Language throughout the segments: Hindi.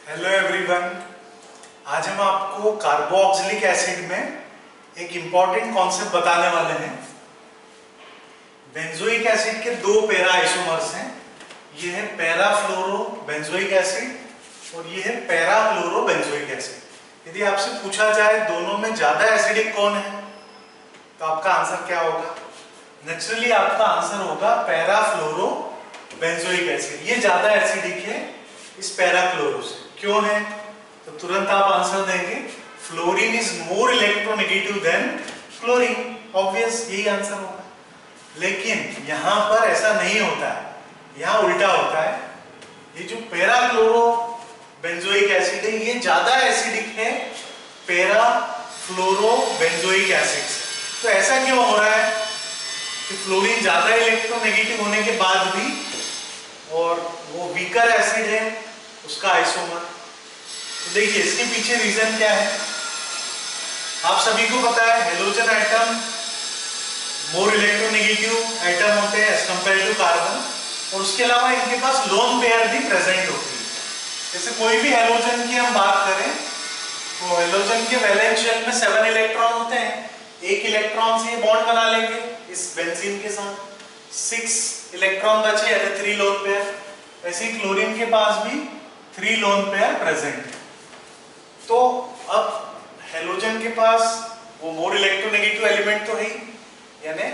Hello everyone. आज हम आपको कार्बोक्सिलिक एसिड में एक इंपॉर्टेंट कॉन्सेप्ट बताने वाले हैं। बेंजोइक एसिड के दो पैरा आइसोमर्स हैं। ये है पैरा फ्लोरो बेंजोइक एसिड और ये है पैरा फ्लोरो बेंजोइक एसिड। यदि आपसे पूछा जाए दोनों में ज्यादा एसिडिक कौन है तो आपका आंसर क्या होगा? नेचुरली आपका आंसर होगा पैरा फ्लोरो बेंजोइक एसिड। ये ज्यादा एसिडिक है इस पैरा क्लोरो से। क्यों है? तो तुरंत आप आंसर देंगे, fluorine is more electronegative than chlorine. Obvious यही आंसर होगा। लेकिन यहां पर ऐसा नहीं होता है, यहां उल्टा होता है। ये जो पैरा क्लोरो बेंजोइक एसिड है ये ज्यादा एसिडिक है पैरा फ्लोरो बेंजोइक एसिड से। तो ऐसा क्यों हो रहा है कि फ्लोरीन ज्यादा इलेक्ट्रोनेगेटिव होने के बाद भी और वो वीकर एसिड है उसका आइसोमर। तो देखिए इसके पीछे रीजन क्या है। आप सभी को पता है halogen atom more electronegative atom होते हैं एज कंपेयर टू कार्बन, और उसके अलावा इनके पास लोन पेयर भी प्रेजेंट होती है। जैसे कोई भी हेलोजन की हम बात करें तो हेलोजन के वैलेंस शेल में 7 इलेक्ट्रॉन होते हैं। एक इलेक्ट्रॉन से ये बॉन्ड बना लेंगे इस बेंजीन के साथ, 6 इलेक्ट्रॉन बचे यानी 3 लोन पेयर। ऐसे ही क्लोरीन के पास भी 3 लोन पेयर प्रेजेंट है। तो अब हेलोजन के पास वो मोर इलेक्ट्रोनेगेटिव एलिमेंट तो है ही, यानी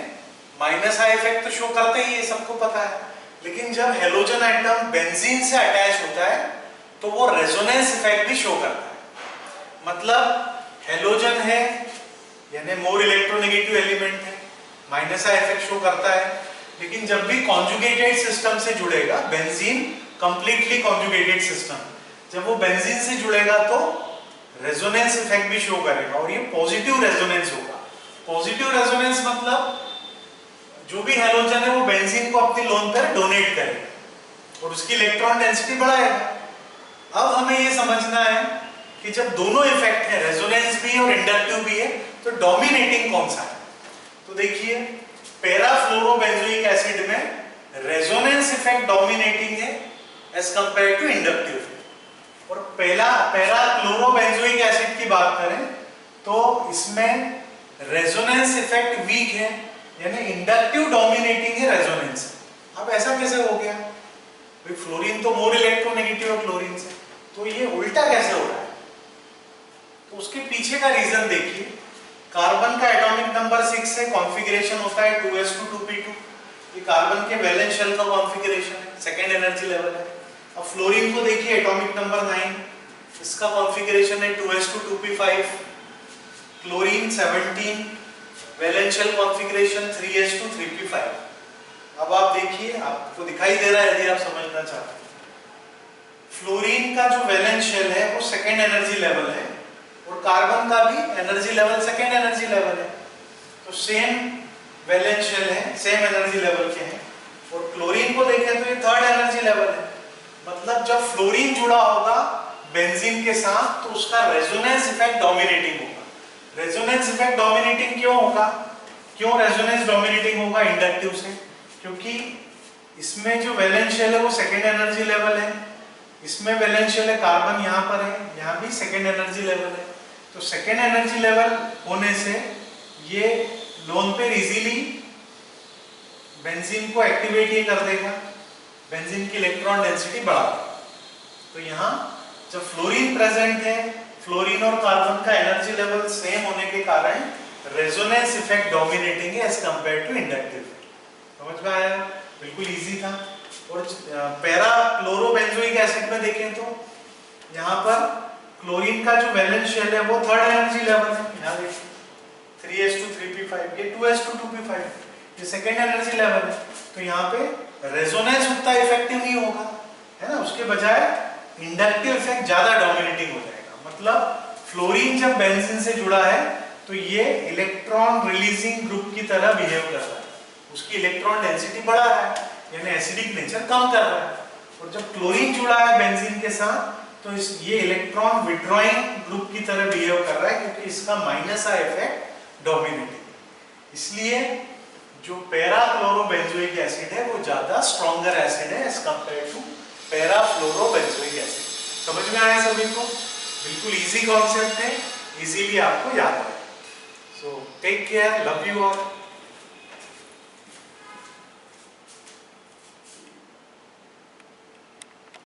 माइनस आई इफेक्ट तो शो करते ही, ये सबको पता है। लेकिन जब हेलोजन एटम बेंजीन से अटैच होता है तो वो रेजोनेंस इफेक्ट भी शो करता है। मतलब हेलोजन है यानी मोर इलेक्ट्रोनेगेटिव एलिमेंट है, माइनस आई इफेक्ट शो करता है। लेकिन जब भी कॉन्जुगेटेड सिस्टम से जुड़ेगा, बेंजीन कंप्लीटली कॉन्जुगेटेड सिस्टम, जब वो बेंजीन से जुड़ेगा तो रेजोनेंस इफेक्ट भी शो करेगा और ये पॉजिटिव रेजोनेंस होगा। पॉजिटिव रेजोनेंस मतलब जो भी हेलोजन है वो बेंजीन को अपनी लोन पर डोनेट करेगा और उसकी इलेक्ट्रॉन डेंसिटी बढ़ाएगा। अब हमें ये समझना है कि जब दोनों इफेक्ट है, रेजोनेंस भी और इंडक्टिव भी है, तो डोमिनेटिंग कौन सा है? तो देखिए पैरा फ्लोरो बेंजोइक एसिड में रेजोनेंस इफेक्ट डोमिनेटिंग है एज कंपेयर टू इंडक्टिव। और पैरा क्लोरो बेंजोइक एसिड की बात करें तो इसमें रेजोनेंस इफेक्ट वीक है यानी इंडक्टिव डोमिनेटिंग है रेजोनेंस। अब ऐसा कैसे हो गया? भाई फ्लोरीन तो मोर इलेक्ट्रोनेगेटिव है क्लोरीन से, तो ये उल्टा कैसे हो रहा है? तो उसके पीछे का रीजन देखिए। कार्बन का एटॉमिक नंबर 6 है, कॉन्फ़िगरेशन होता है 2s2 2p2। ये कार्बन के वैलेंस शेल का कॉन्फ़िगरेशन है, सेकेंड एनर्जी लेवल है। अब फ्लोरीन को देखिए एटॉमिक नंबर 9, इसका कॉन्फ़िगरेशन है 2s2 2p5। Chlorine 17, valence shell configuration 3s2 3p5। अब आप देखिए, आपको दिखाई दे रहा है यदि आप समझना चाहते हैं। फ्लोरीन का जो वैलेंस शेल है वो सेकेंड एनर्जी लेवल है और कार्बन का भी energy level second energy level है। तो सेम वैलेंस शेल है, सेम एनर्जी लेवल के हैं। और क्लोरीन को देखें तो ये थर्ड एनर्जी लेवल है। मतलब जब फ्लोरीन जुड़ा होगा बेंजीन के साथ तो उसका रेजोनेंस इफेक्ट डोमिनेटिंग होगा। रेजोनेंस इफेक्ट डोमिनेटिंग क्यों होगा? क्यों रेजोनेंस डोमिनेटिंग होगा इंडक्टिव से? क्योंकि इसमें जो वैलेंस शेल है वो सेकेंड एनर्जी लेवल है, इसमें वैलेंस शेल है कार्बन यहाँ पर है, यहाँ भी सेकेंड एनर्जी लेवल है। तो सेकेंड एनर्जी लेवल होने से ये लोन पेयर इजीली बेंजीन को एक्टिवेट ये कर देगा, बेंजीन की इलेक्ट्रॉन डेंसिटी बढ़ा देगा। तो यहाँ जब फ्लोरीन प्रेजेंट है, फ्लोरीन और कार्बन का एनर्जी लेवल सेम होने के कारण रेजोनेंस इफेक्ट डोमिनेटिंग है एज कंपेयर टू इंडक्टिव। समझ में आया? बिल्कुल इजी था। और पैरा क्लोरो बेंजोइक एसिड में देखें तो यहाँ पर क्लोरीन का जो वैलेंस शेल है वो थर्ड एनर्जी लेवल है। यहाँ देखिए 3s2 3p5, ये 2s2 2p5, ये सेकेंड एनर्जी लेवल है। तो यहाँ पे रेजोनेंस उतना इफेक्टिव नहीं होगा, है ना, उसके बजाय इंडक्टिव इफेक्ट ज्यादा डोमिनेटिंग हो जाएगा। मतलब फ्लोरीन जब बेंजीन से जुड़ा है तो ये इलेक्ट्रॉन रिलीजिंग ग्रुप की तरह बिहेव कर रहा है, उसकी इलेक्ट्रॉन डेंसिटी बढ़ा रहा है यानी एसिडिक नेचर कम कर रहा है। और जब क्लोरीन जुड़ा है बेंजीन के साथ तो ये इलेक्ट्रॉन विड्रॉइंग ग्रुप की तरह बिहेव कर रहा है क्योंकि इसका माइनस आई इफेक्ट डोमिनेटिंग। इसलिए जो पैरा क्लोरो बेंजोइक एसिड है वो ज्यादा स्ट्रॉन्गर एसिड है as compare to para fluoro benzoic acid. समझ में में आया सभी को? बिल्कुल इजी कॉन्सेप्ट है, इजीली आपको याद है। So take care, love you all.